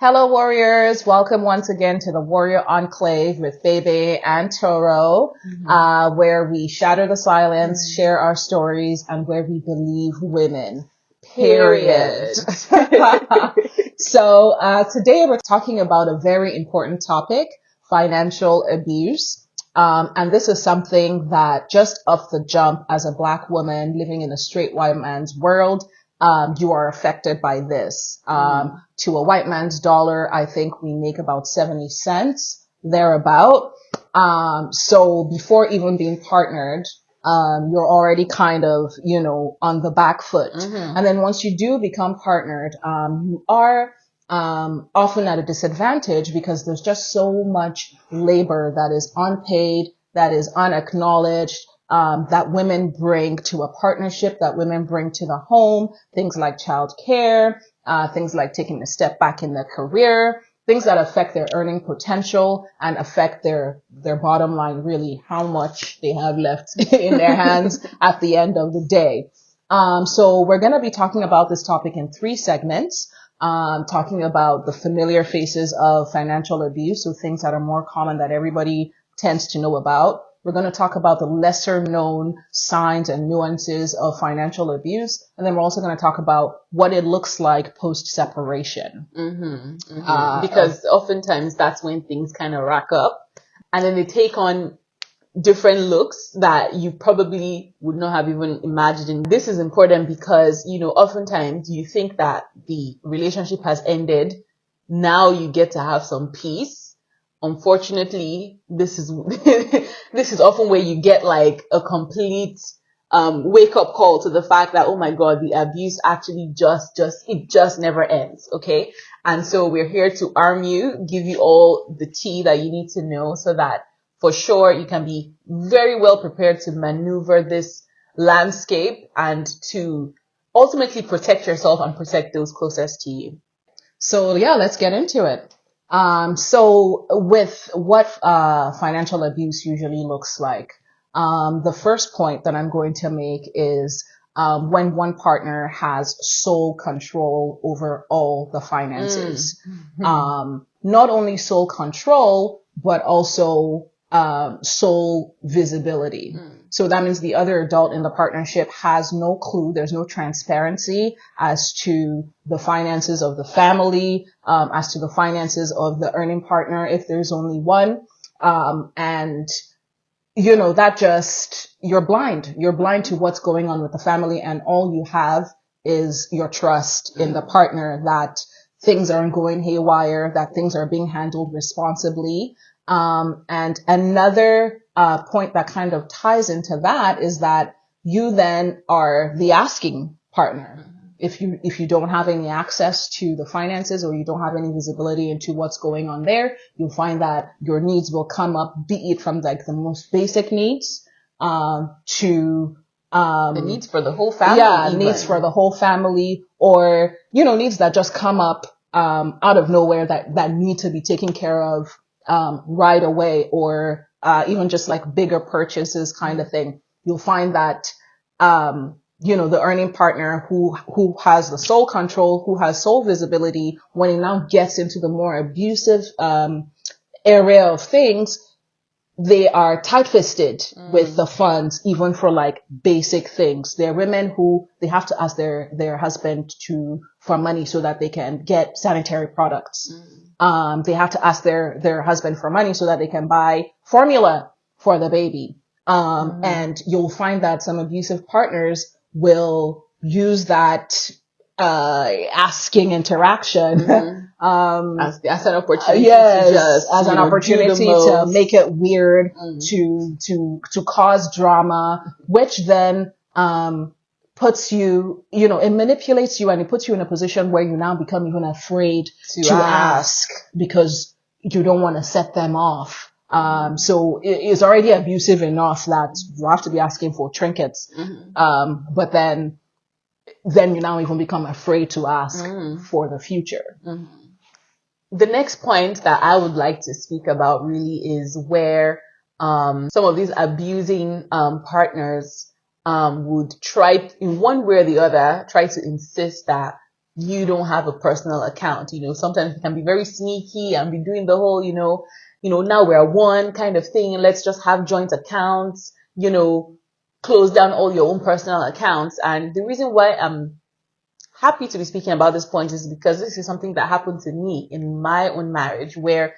Hello, warriors. Welcome once again to the Warrior Enclave with Bebe and Toro, where we shatter the silence, share our stories, and where we believe women. Period. So today we're talking about a very important topic, financial abuse. And this is something that just off the jump as a Black woman living in a straight white man's world, you are affected by this. To a white man's dollar, I think we make about 70 cents thereabout. So before even being partnered, you're already kind of, on the back foot. And then once you do become partnered, you are often at a disadvantage because there's just so much labor that is unpaid, that is unacknowledged, that women bring to a partnership, that women bring to the home, things like childcare, things like taking a step back in their career, things that affect their earning potential and affect their bottom line, really how much they have left in their hands at the end of the day. So we're going to be talking about this topic in 3 segments, talking about the familiar faces of financial abuse, so things that are more common that everybody tends to know about. We're going to talk about the lesser known signs and nuances of financial abuse. And then we're also going to talk about what it looks like post separation. Because oftentimes that's when things kind of rack up and then they take on different looks that you probably would not have even imagined. This is important because, oftentimes you think that the relationship has ended. Now you get to have some peace. Unfortunately, this is this is often where you get like a complete wake up call to the fact that, oh my God, the abuse actually it just never ends. Okay. And so we're here to arm you, give you all the tea that you need to know so that for sure you can be very well prepared to maneuver this landscape and to ultimately protect yourself and protect those closest to you. So yeah, let's get into it. So with what financial abuse usually looks like, the first point that I'm going to make is when one partner has sole control over all the finances. Not only sole control, but also sole visibility. So that means the other adult in the partnership has no clue. There's no transparency as to the finances of the family, as to the finances of the earning partner, if there's only one. And that just, you're blind. You're blind to what's going on with the family, and all you have is your trust in the partner that things aren't going haywire, that things are being handled responsibly. And another point that kind of ties into that is that you then are the asking partner. If you don't have any access to the finances or you don't have any visibility into what's going on there, you'll find that your needs will come up, be it from like the most basic needs to the needs for the whole family. Yeah, even. Needs for the whole family, or needs that just come up out of nowhere that need to be taken care of right away, or even just like bigger purchases kind of thing. You'll find that the earning partner who has the sole control, who has sole visibility, when he now gets into the more abusive area of things, they are tight-fisted with the funds, even for like basic things. There are women who they have to ask their husband for money so that they can get sanitary products. They have to ask their husband for money so that they can buy formula for the baby. And you'll find that some abusive partners will use that asking interaction as an opportunity as an opportunity to make it weird, to cause drama, which then puts you, it manipulates you, and it puts you in a position where you now become even afraid to ask because you don't want to set them off. So it is already abusive enough that you have to be asking for trinkets. But then you now even become afraid to ask for the future. The next point that I would like to speak about really is where some of these abusing partners would try, in one way or the other, try to insist that you don't have a personal account. Sometimes we can be very sneaky and be doing the whole, now we're one kind of thing. Let's just have joint accounts, close down all your own personal accounts. And the reason why I'm happy to be speaking about this point is because this is something that happened to me in my own marriage, where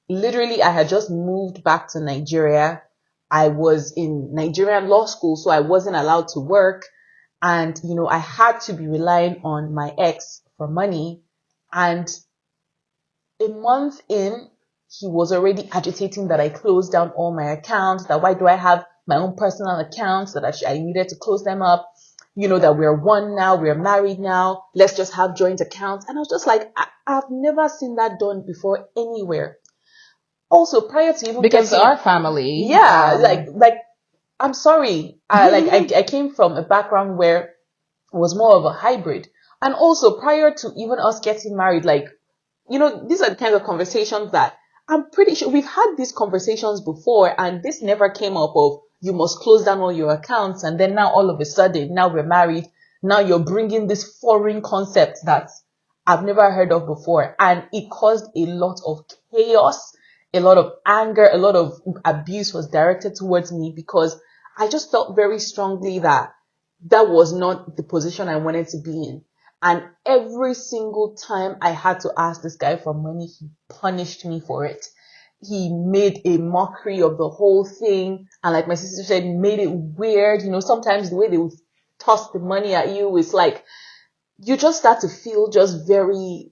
literally I had just moved back to Nigeria. I was in Nigerian law school, so I wasn't allowed to work. And, I had to be relying on my ex for money. And a month in, he was already agitating that I closed down all my accounts, that why do I have my own personal accounts, that I needed to close them up, that we're one now, we're married now, let's just have joint accounts. And I was just like, I've never seen that done before anywhere. Also, prior to even because our family, like I'm sorry, I came from a background where it was more of a hybrid. And also, prior to even us getting married, these are the kinds of conversations that I'm pretty sure we've had these conversations before, and this never came up of you must close down all your accounts. And then now all of a sudden, now we're married, now you're bringing this foreign concept that I've never heard of before. And it caused a lot of chaos, a lot of anger, a lot of abuse was directed towards me, because I just felt very strongly that was not the position I wanted to be in. And every single time I had to ask this guy for money, he punished me for it. He made a mockery of the whole thing. And like my sister said, made it weird. Sometimes the way they would toss the money at you is like, you just start to feel just very,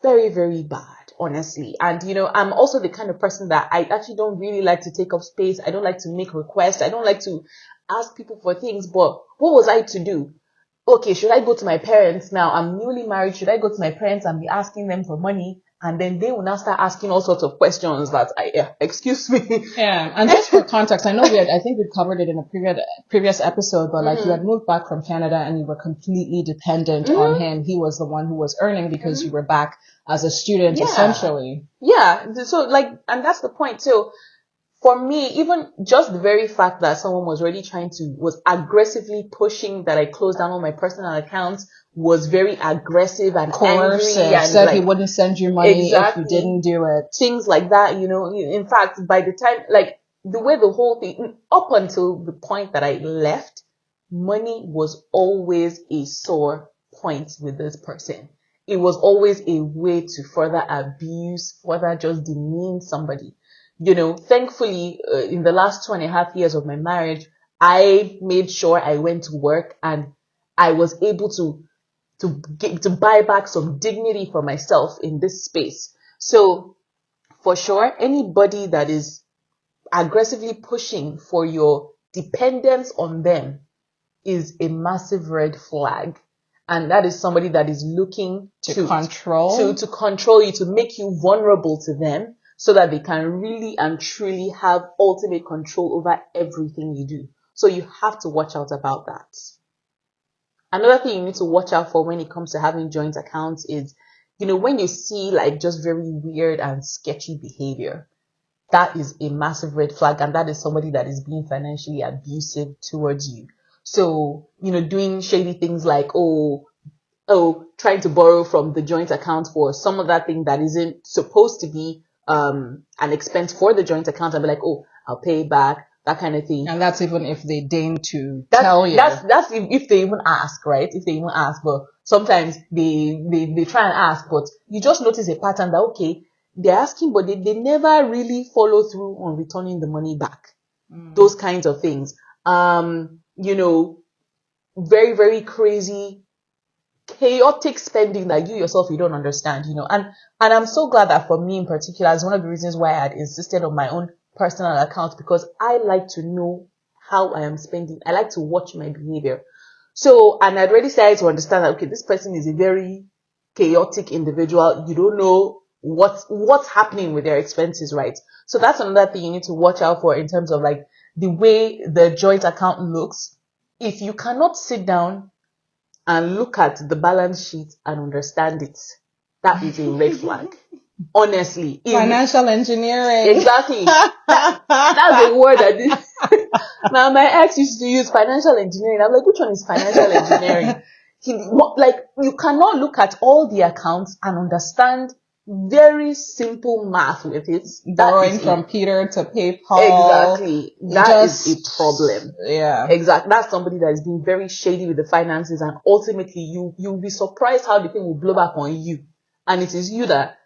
very, very bad, honestly. And, I'm also the kind of person that I actually don't really like to take up space. I don't like to make requests. I don't like to ask people for things. But what was I to do? Okay, should I go to my parents now? I'm newly married. Should I go to my parents and be asking them for money? And then they will now start asking all sorts of questions that excuse me. Yeah. And just for context, I think we covered it in a previous episode, but you had moved back from Canada and you were completely dependent on him. He was the one who was earning because you were back as a student, essentially. Yeah. So and that's the point too. For me, even just the very fact that someone was was aggressively pushing that I close down all my personal accounts was very aggressive and coercive, angry, and said he wouldn't send you money if you didn't do it. Things like that, in fact, by the time, the way the whole thing, up until the point that I left, money was always a sore point with this person. It was always a way to further abuse, further just demean somebody. Thankfully, in the last 2.5 years of my marriage, I made sure I went to work and I was able to buy back some dignity for myself in this space. So for sure, anybody that is aggressively pushing for your dependence on them is a massive red flag. And that is somebody that is looking to control you, to make you vulnerable to them, so that they can really and truly have ultimate control over everything you do. So you have to watch out about that. Another thing you need to watch out for when it comes to having joint accounts is, when you see just very weird and sketchy behavior, that is a massive red flag, and that is somebody that is being financially abusive towards you. So, doing shady things like, trying to borrow from the joint account for some of that thing that isn't supposed to be an expense for the joint account, and be like, I'll pay it back, that kind of thing. And that's even if they deign to tell you. That's if they even ask, right? If they even ask, but sometimes they try and ask, but you just notice a pattern that, they're asking, but they never really follow through on returning the money back. Those kinds of things. Very, very crazy, chaotic spending that you yourself, you don't understand, and I'm so glad that for me in particular, is one of the reasons why I had insisted on my own personal account, because I like to know how I am spending. I like to watch my behavior. So, and I'd already started to understand that, this person is a very chaotic individual. You don't know what's happening with their expenses, right? So that's another thing you need to watch out for in terms of the way the joint account looks. If you cannot sit down and look at the balance sheet and understand it, that is a red flag. Honestly. Financial engineering. Exactly. That's the word I did. Now, my ex used to use financial engineering. I'm like, which one is financial engineering? Like, you cannot look at all the accounts and understand very simple math with it. Borrowing from Peter to pay Paul. Exactly. That is a problem. Yeah. Exactly. That's somebody that is being very shady with the finances, and ultimately you'll be surprised how the thing will blow back on you. And it is you that,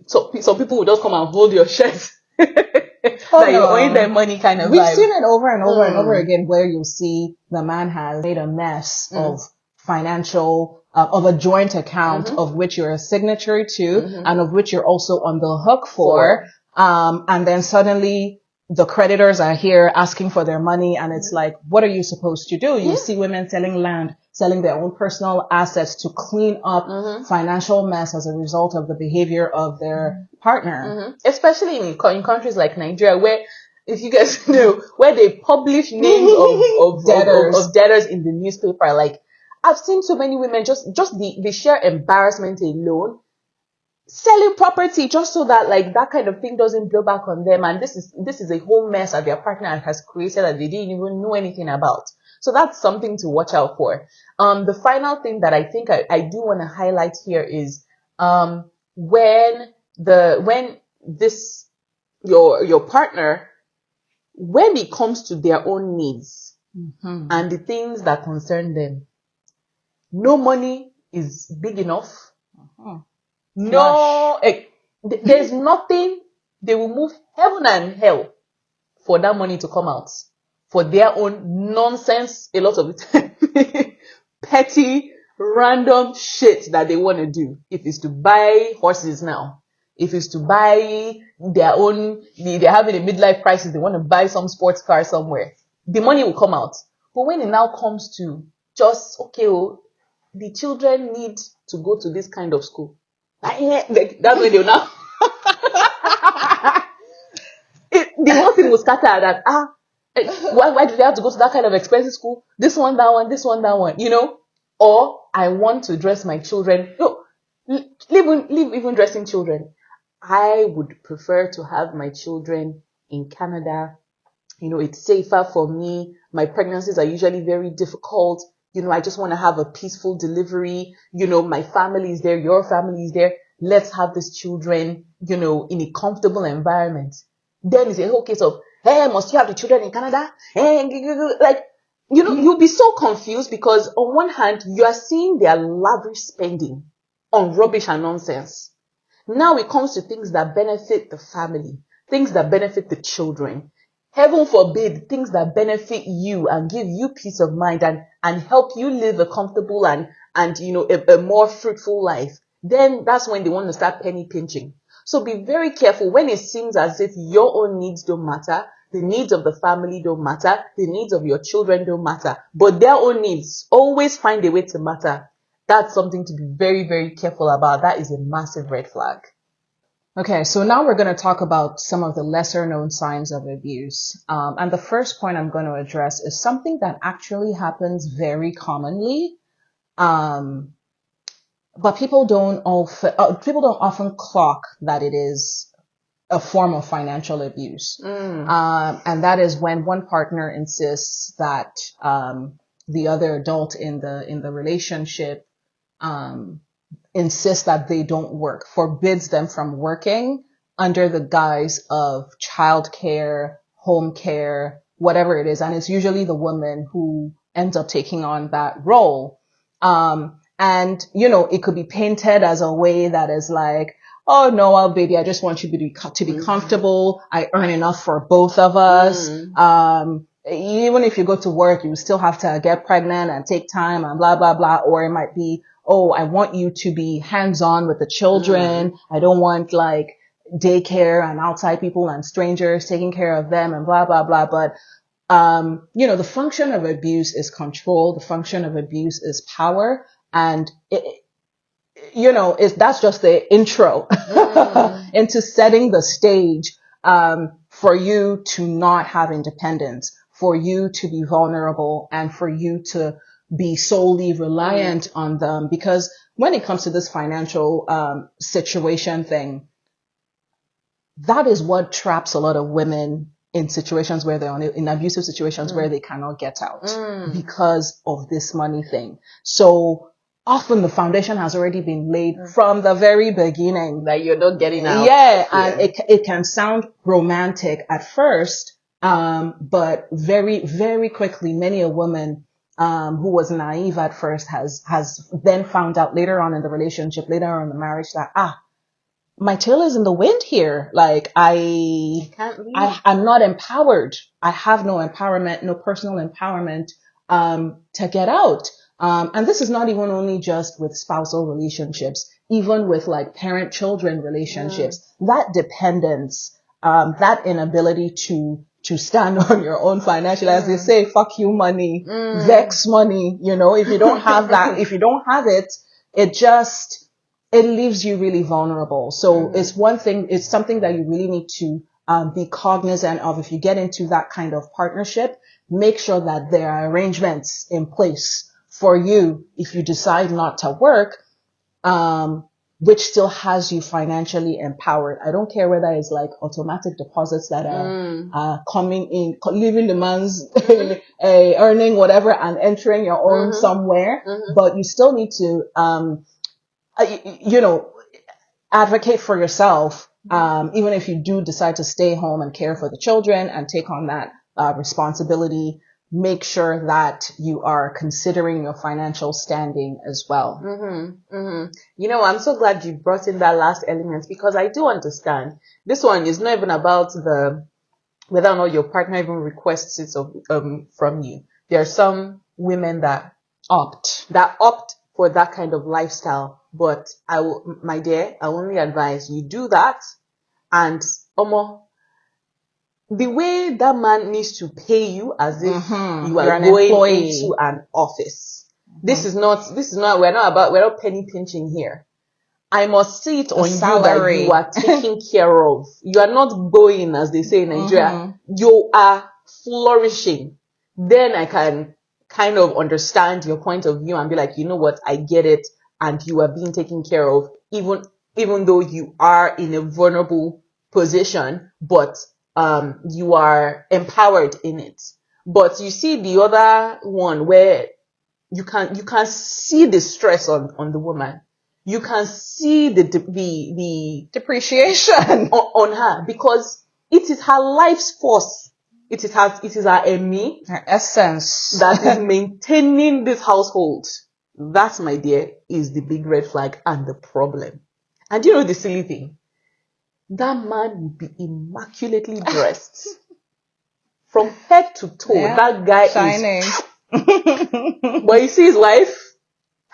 some people will just come and hold your shirt. That you're owing them money kind of We've vibe. seen it over and over and over again, where you'll see the man has made a mess of financial, of a joint account of which you're a signatory to and of which you're also on the hook for. And then suddenly the creditors are here asking for their money, and it's like, what are you supposed to do? You see women selling land, selling their own personal assets to clean up financial mess as a result of the behavior of their partner. Especially in countries like Nigeria, where, if you guys know, where they publish names of debtors in the newspaper. Like, I've seen so many women, just the sheer embarrassment alone, selling property just so that, like, that kind of thing doesn't blow back on them. And this is a whole mess that their partner has created that they didn't even know anything about. So that's something to watch out for. The final thing that I think I do want to highlight here is, when your partner, when it comes to their own needs and the things that concern them, no money is big enough. No, there's nothing. They will move heaven and hell for that money to come out for their own nonsense. A lot of it, petty, random shit that they want to do. If it's to buy horses now, if it's to buy their own, they're having a midlife crisis, they want to buy some sports car somewhere, the money will come out. But when it now comes to just, the children need to go to this kind of school, that's when they'll now, the whole thing will scatter that, why do they have to go to that kind of expensive school? This one, that one, this one, that one, Or, I want to dress my children. No, leave even dressing children. I would prefer to have my children in Canada. It's safer for me. My pregnancies are usually very difficult. I just want to have a peaceful delivery. My family is there, your family is there. Let's have these children, in a comfortable environment. Then it's a whole case of, hey, must you have the children in Canada? Hey, like, you'll be so confused, because on one hand, you are seeing their lavish spending on rubbish and nonsense. Now it comes to things that benefit the family, things that benefit the children. Heaven forbid, things that benefit you and give you peace of mind and help you live a comfortable and a more fruitful life. Then that's when they want to start penny pinching. So be very careful when it seems as if your own needs don't matter, the needs of the family don't matter, the needs of your children don't matter, but their own needs always find a way to matter. That's something to be very, very careful about. That is a massive red flag. Okay, so now we're going to talk about some of the lesser known signs of abuse. And the first point I'm going to address is something that actually happens very commonly. But people don't often clock that it is a form of financial abuse. And that is when one partner insists that, the other adult in the relationship, insists that they don't work, forbids them from working under the guise of childcare, home care, whatever it is. And it's usually the woman who ends up taking on that role. And, it could be painted as a way that is like, oh no, well, baby, I just want you to be comfortable. I earn enough for both of us. Even if you go to work, you still have to get pregnant and take time and blah, blah, blah. Or it might be, oh, I want you to be hands-on with the children. I don't want like daycare and outside people and strangers taking care of them and blah, blah, blah. But, the function of abuse is control. The function of abuse is power. And that's just the intro into setting the stage, for you to not have independence, for you to be vulnerable, and for you to be solely reliant on them. Because when it comes to this financial situation thing, that is what traps a lot of women in situations where they're in abusive situations where they cannot get out because of this money thing. So often the foundation has already been laid from the very beginning. That you're not getting out. Yeah, and it can sound romantic at first, but very, very quickly, many a woman who was naive at first has then found out later on in the relationship, later on in the marriage, that my tail is in the wind here. Like I'm not empowered. I have no empowerment, no personal empowerment to get out. And this is not even only just with spousal relationships, even with like parent-children relationships, that dependence, that inability to stand on your own financially, as they say, fuck you money, vex money, if you don't have that, if you don't have it, it leaves you really vulnerable. So it's something that you really need to be cognizant of. If you get into that kind of partnership, make sure that there are arrangements in place for you if you decide not to work, which still has you financially empowered. I don't care whether it's like automatic deposits that are coming in, leaving the man's earning whatever and entering your own somewhere, but you still need to advocate for yourself, even if you do decide to stay home and care for the children and take on that responsibility. Make sure that you are considering your financial standing as well. I'm so glad you brought in that last element, because I do understand. This one is not even about whether or not your partner even requests it from you. There are some women that opt for that kind of lifestyle. But my dear, I only advise you do that. And the way that man needs to pay you as if you are going into an office. This is not, we're not penny pinching here. I must see it on you that you are taken care of. You are not going, as they say in Nigeria. You are flourishing. Then I can kind of understand your point of view and be like, you know what, I get it. And you are being taken care of, even though you are in a vulnerable position, but you are empowered in it. But you see the other one where you can see the stress on the woman. You can see the depreciation on her, because it is her life's force. It is her Emmy, her essence that is maintaining this household. That, my dear, is the big red flag and the problem. And you know the silly thing? That man will be immaculately dressed. From head to toe, that guy shining. But you see his wife?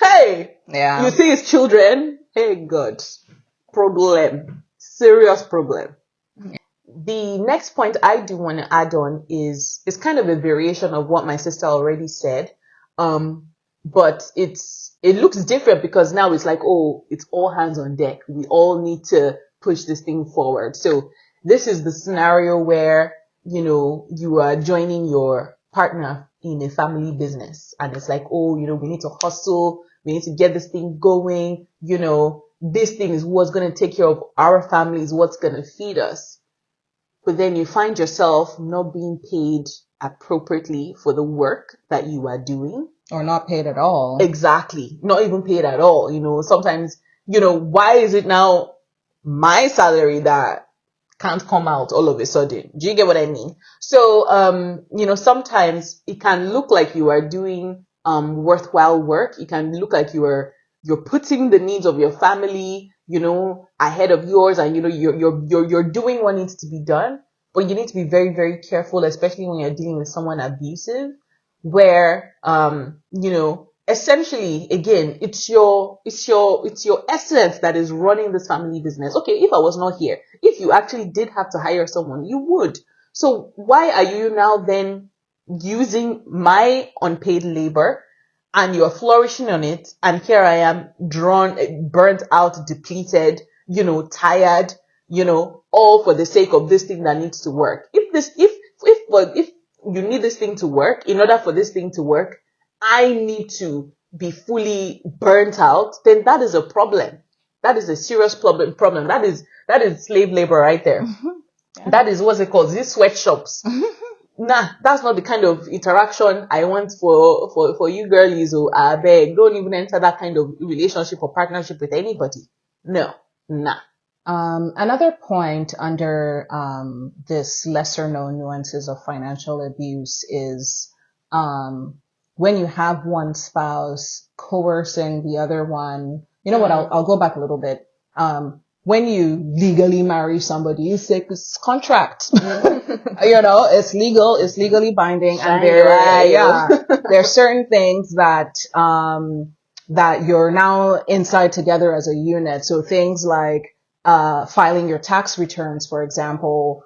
Hey! Yeah. You see his children? Hey, God. Problem. Serious problem. Yeah. The next point I do want to add on is kind of a variation of what my sister already said. But it looks different, because now it's like, it's all hands on deck. We all need to push this thing forward. So this is the scenario where, you are joining your partner in a family business, and it's like, we need to hustle. We need to get this thing going. This thing is what's going to take care of our families, what's going to feed us. But then you find yourself not being paid appropriately for the work that you are doing. Or not paid at all. Exactly. Not even paid at all. Sometimes, why is it now my salary that can't come out all of a sudden? Do you get what I mean? So, sometimes it can look like you are doing, worthwhile work. It can look like you're putting the needs of your family, ahead of yours, and, you're doing what needs to be done. But you need to be very, very careful, especially when you're dealing with someone abusive, where, essentially, again, it's your essence that is running this family business. Okay, if I was not here, if you actually did have to hire someone, you would. So why are you now then using my unpaid labor, and you're flourishing on it, and here I am burnt out, depleted, tired, all for the sake of this thing that needs to work. If you need this thing to work, in order for this thing to work, I need to be fully burnt out, then that is a problem. That is a serious problem. That is slave labor right there. Yeah. That is what's it called? These sweatshops. Nah, that's not the kind of interaction I want for you girlies who I beg. Don't even enter that kind of relationship or partnership with anybody. No, nah. Another point under this lesser known nuances of financial abuse is when you have one spouse coercing the other one. You know what? I'll go back a little bit. When you legally marry somebody, it's contract. You know, it's legal, it's legally binding, and there are certain things that that you're now inside together as a unit. So things like filing your tax returns, for example,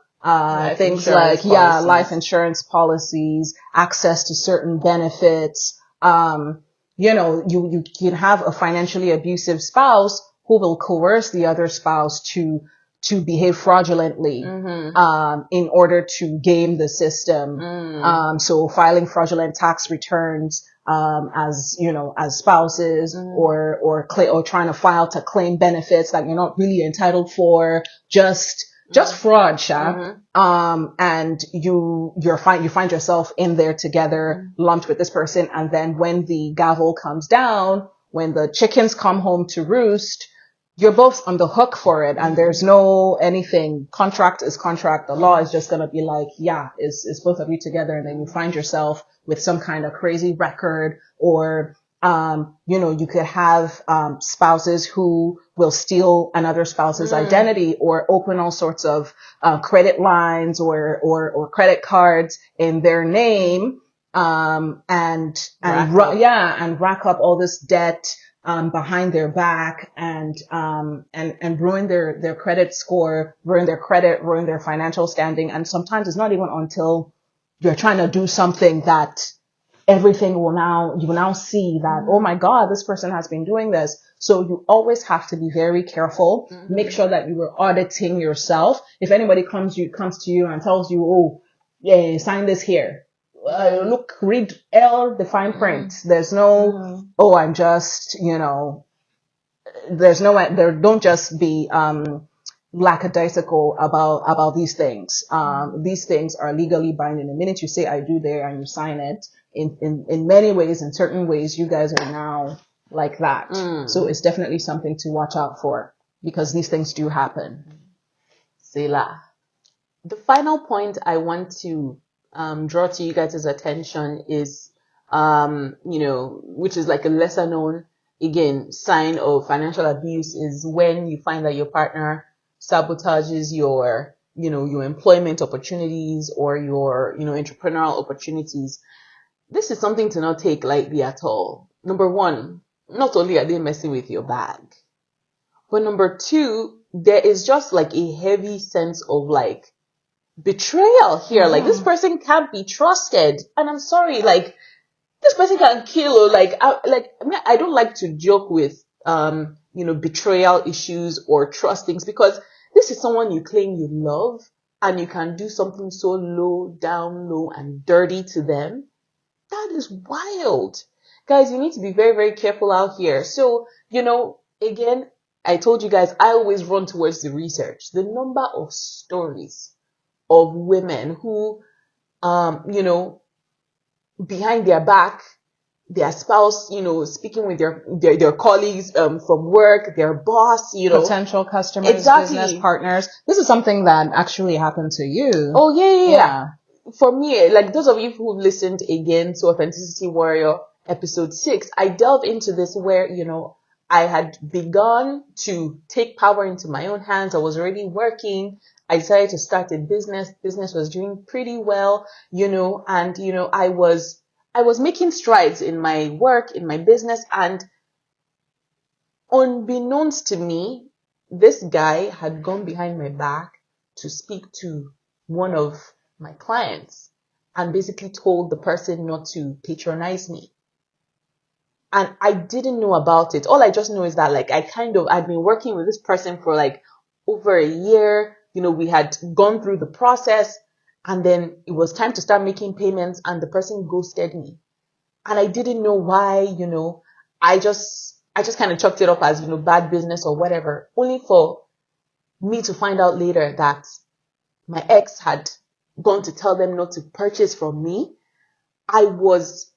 things like life insurance policies, access to certain benefits. You know, you can have a financially abusive spouse who will coerce the other spouse to behave fraudulently, in order to game the system. So filing fraudulent tax returns, as, you know, as spouses, or trying to file to claim benefits that you're not really entitled for, just fraud, Sha. And you find yourself in there together, lumped with this person. And then when the gavel comes down, when the chickens come home to roost, you're both on the hook for it, and there's no anything. Contract is contract. The law is just gonna be like, yeah, it's both of you together, and then you find yourself with some kind of crazy record, or you know, you could have spouses who will steal another spouse's identity, or open all sorts of credit lines or credit cards in their name, and rack up all this debt behind their back, and ruin their credit score, ruin their credit, ruin their financial standing. And sometimes it's not even until you're trying to do something that everything you will now see that, oh my God, this person has been doing this. So you always have to be very careful. Make sure that you are auditing yourself. If anybody comes to you and tells you, oh, yeah, sign this here. Read the fine print. There's no, oh, I'm just, you know, don't just be, lackadaisical about these things. These things are legally binding. The minute you say I do there and you sign it, in many ways, in certain ways, you guys are now like that. So it's definitely something to watch out for, because these things do happen. Selah. The final point I want to draw to you guys' attention is, you know, which is like a lesser known, again, sign of financial abuse, is when you find that your partner sabotages your, you know, your employment opportunities or your, you know, entrepreneurial opportunities. This is something to not take lightly at all. Number one, not only are they messing with your bag, but number two, there is just like a heavy sense of like betrayal here. Like, this person can't be trusted. And I'm sorry, like, this person can kill, or I don't like to joke with, you know, betrayal issues or trust things, because this is someone you claim you love, and you can do something so low and dirty to them. That is wild. Guys, you need to be very, very careful out here. So, you know, again, I told you guys, I always run towards the research. The number of stories of women who, you know, behind their back, their spouse, you know, speaking with their colleagues from work, their boss, you know, potential customers, business partners. This is something that actually happened to you. Oh yeah. For me, like those of you who listened again to Authenticity Warrior episode 6, I delve into this where, you know, I had begun to take power into my own hands. I was already working. I decided to start a business. Business was doing pretty well, you know, and, you know, I was making strides in my work, in my business, and unbeknownst to me, this guy had gone behind my back to speak to one of my clients and basically told the person not to patronize me. And I didn't know about it. All I just know is that, like, I'd been working with this person for like over a year. You know, we had gone through the process, and then it was time to start making payments, and the person ghosted me. And I didn't know why, you know. I just kind of chalked it up as, you know, bad business or whatever, only for me to find out later that my ex had gone to tell them not to purchase from me, I was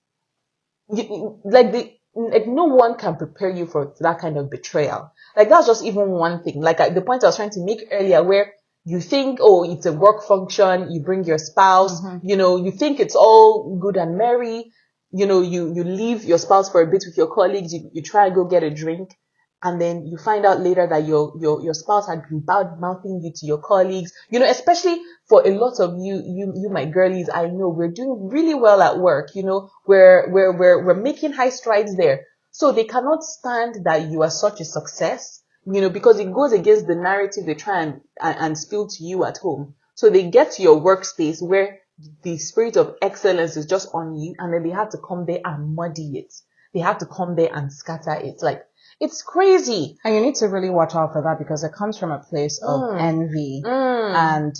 like no one can prepare you for that kind of betrayal. Like that's just even one thing. Like the point I was trying to make earlier, where you think, oh, it's a work function, you bring your spouse, you think it's all good and merry, you leave your spouse for a bit with your colleagues, you try and go get a drink, and then you find out later that your spouse had been bad mouthing you to your colleagues. Especially for a lot of you my girlies, I know we're doing really well at work. We're making high strides there. So they cannot stand that you are such a success, because it goes against the narrative they try and spill to you at home. So they get to your workspace where the spirit of excellence is just on you, and then they have to come there and muddy it. They have to come there and scatter it. Like, it's crazy. And you need to really watch out for that, because it comes from a place of envy. And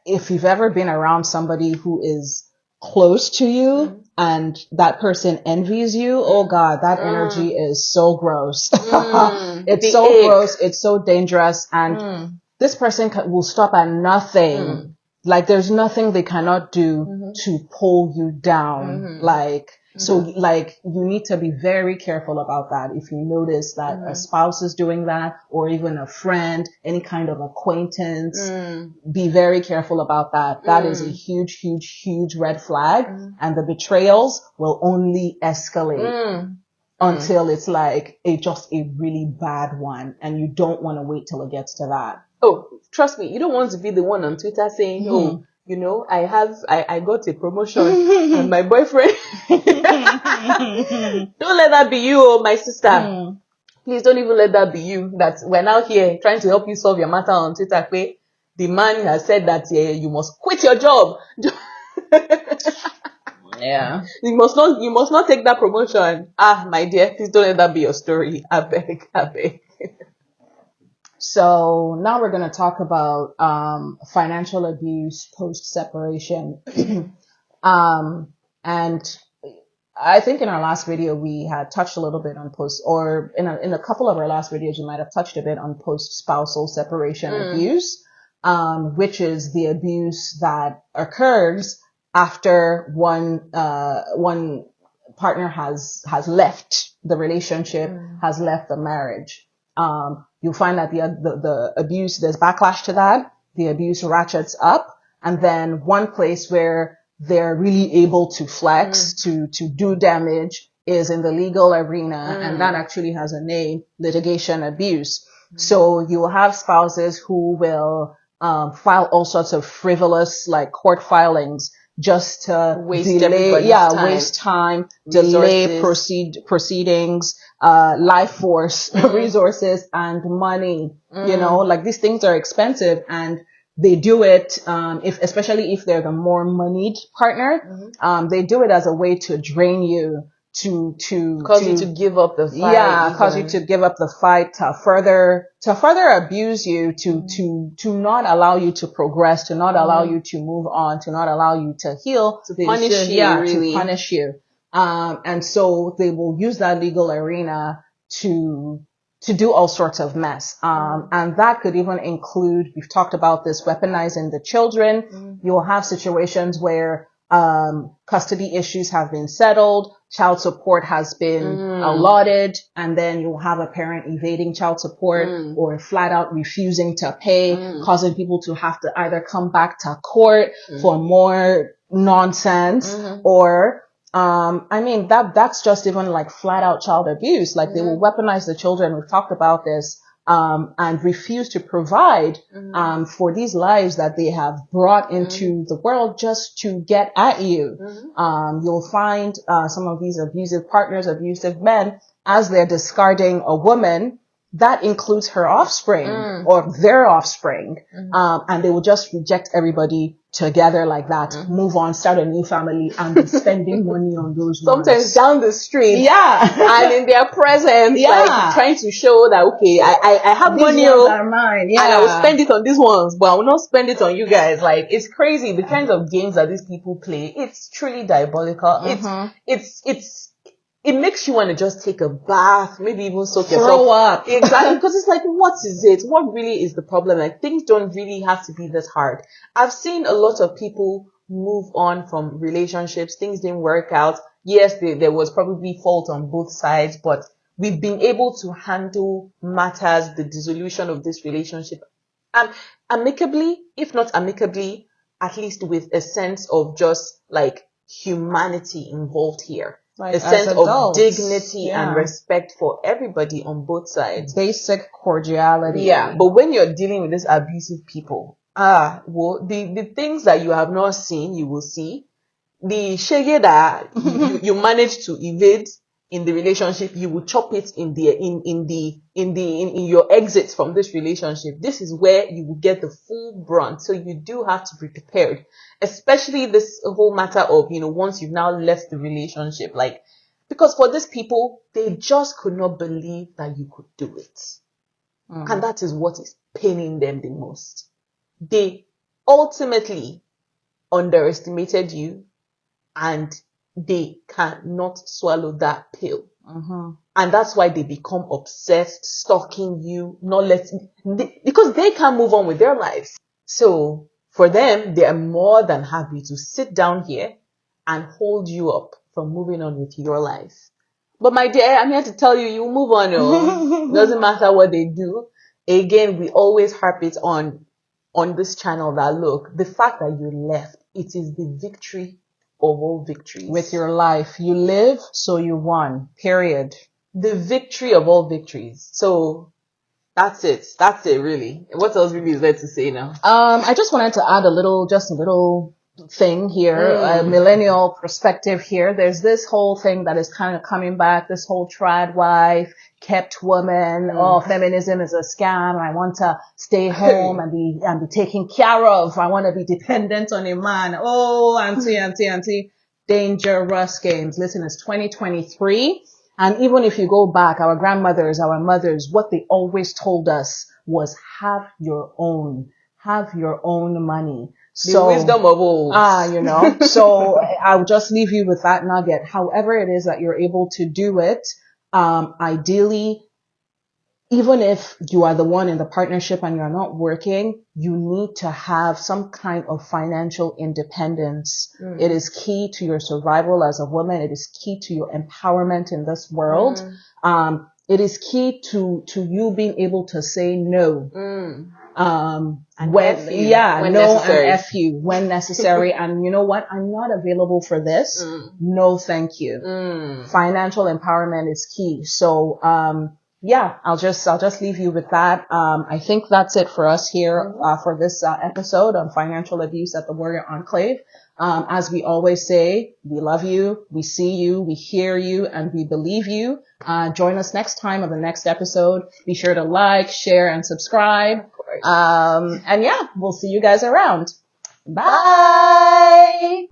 if you've ever been around somebody who is close to you and that person envies you, oh God, that energy is so gross. It's so gross. It's so dangerous. And this person will stop at nothing. Like, there's nothing they cannot do to pull you down. So you need to be very careful about that. If you notice that a spouse is doing that, or even a friend, any kind of acquaintance, be very careful about that. That is a huge, huge, huge red flag. And the betrayals will only escalate until it's like just a really bad one. And you don't want to wait till it gets to that. Oh, trust me, you don't want to be the one on Twitter saying, oh, I got a promotion and my boyfriend. Don't let that be you, oh, my sister. Please don't even let that be you. That we're now here trying to help you solve your matter on Twitter. The man has said that you must quit your job. Yeah. You must not take that promotion. My dear, please don't let that be your story. I beg. So now we're going to talk about financial abuse post-separation. And I think in our last video we had touched a little bit on in a couple of our last videos we might have touched a bit on post-spousal separation abuse, which is the abuse that occurs after one partner has left the relationship, has left the marriage. You'll find that the abuse, there's backlash to that. The abuse ratchets up, and then one place where they're really able to flex, to do damage, is in the legal arena, and that actually has a name: litigation abuse. So you will have spouses who will file all sorts of frivolous, like, court filings just to waste time, delay proceedings, life force, resources, and money. Like, these things are expensive, and they do it, especially if they're the more moneyed partner, they do it as a way to drain you, cause you to give up the fight. Cause you to give up the fight, to further abuse you, to not allow you to progress, to not allow you to move on, to not allow you to heal, to punish you, really. To punish you. And so they will use that legal arena to do all sorts of mess. And that could even include, we've talked about this, weaponizing the children. You'll have situations where custody issues have been settled, child support has been allotted, and then you'll have a parent evading child support or flat out refusing to pay, causing people to have to either come back to court for more nonsense, or that's just even like flat out child abuse. Like, they will weaponize the children. We've talked about this. And refuse to provide for these lives that they have brought into the world just to get at you. You'll find some of these abusive partners, abusive men, as they're discarding a woman, that includes her offspring or their offspring, and they will just reject everybody together like that, move on, start a new family, and be spending money on those sometimes ones. Down the street, and in their presence, like, trying to show that, okay, I have these money, ones are mine, and I will spend it on these ones, but I will not spend it on you guys. Like, it's crazy the kinds of games that these people play. It's truly diabolical. it makes you want to just take a bath, maybe even soak yourself. Throw up. Exactly, because it's like, what is it? What really is the problem? Like, things don't really have to be this hard. I've seen a lot of people move on from relationships. Things didn't work out. Yes, there was probably fault on both sides, but we've been able to handle matters, the dissolution of this relationship, amicably, if not amicably, at least with a sense of just like humanity involved here. Like a sense of dignity and respect for everybody on both sides. Basic cordiality. Yeah. But when you're dealing with these abusive people, well, the things that you have not seen, you will see. The shege that you manage to evade in the relationship, you will chop it in your exits from this relationship. This is where you will get the full brunt. So you do have to be prepared, especially this whole matter of, once you've now left the relationship, like, because for these people, they just could not believe that you could do it. And that is what is paining them the most. They ultimately underestimated you, and they cannot swallow that pill. And that's why they become obsessed, stalking you, because they can't move on with their lives. So for them, they are more than happy to sit down here and hold you up from moving on with your life. But my dear, I'm here to tell you, you move on. It doesn't matter what they do. Again, we always harp it on this channel that, look, the fact that you left, it is the victory of all victories. With your life, you live, so you won. Period. The victory of all victories. So that's it. That's it, really. What else really is there to say now? I just wanted to add a little thing here, a millennial perspective here. There's this whole thing that is kind of coming back, this whole trad wife, kept woman, feminism is a scam, I want to stay home and be taken care of, I want to be dependent on a man. Oh, auntie, dangerous games. Listen, it's 2023, and even if you go back, our grandmothers, our mothers, what they always told us was have your own money. The wisdom of old. So I'll just leave you with that nugget. However it is that you're able to do it, ideally, even if you are the one in the partnership and you're not working, you need to have some kind of financial independence. It is key to your survival as a woman. It is key to your empowerment in this world. It is key to you being able to say no. And F you when necessary. And you know what? I'm not available for this. No, thank you. Financial empowerment is key. So, I'll just leave you with that. I think that's it for us here, for this, episode on financial abuse at the Warrior Enclave. As we always say, we love you, we see you, we hear you, and we believe you. Join us next time on the next episode. Be sure to like, share, and subscribe. We'll see you guys around. Bye.